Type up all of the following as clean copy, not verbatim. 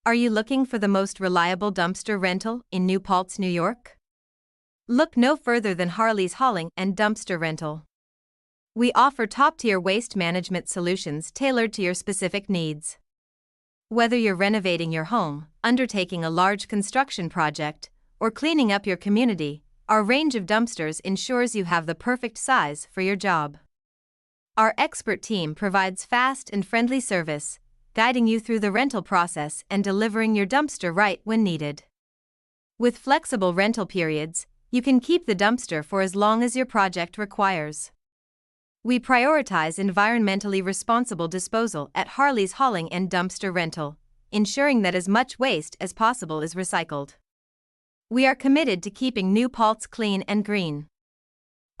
Are you looking for the most reliable dumpster rental in New Paltz, New York? Look no further than Harley's Hauling and Dumpster Rental. We offer top-tier waste management solutions tailored to your specific needs. Whether you're renovating your home, undertaking a large construction project, or cleaning up your community, our range of dumpsters ensures you have the perfect size for your job. Our expert team provides fast and friendly service, guiding you through the rental process and delivering your dumpster right when needed. With flexible rental periods, you can keep the dumpster for as long as your project requires. We prioritize environmentally responsible disposal at Harley's Hauling and Dumpster Rental, ensuring that as much waste as possible is recycled. We are committed to keeping New Paltz clean and green.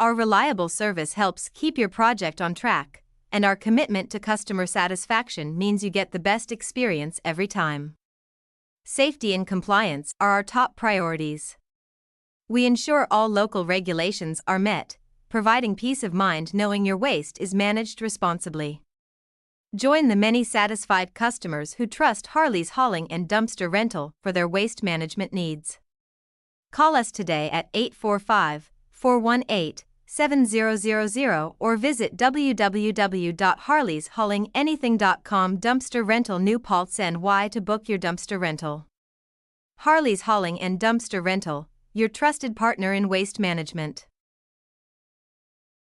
Our reliable service helps keep your project on track, and our commitment to customer satisfaction means you get the best experience every time. Safety and compliance are our top priorities. We ensure all local regulations are met, providing peace of mind knowing your waste is managed responsibly. Join the many satisfied customers who trust Harley's Hauling and Dumpster Rental for their waste management needs. Call us today at 845-418-7000 or visit www.harleyshaulinganything.com. Dumpster Rental New Paltz NY to book your dumpster rental. Harley's Hauling and Dumpster Rental, your trusted partner in waste management.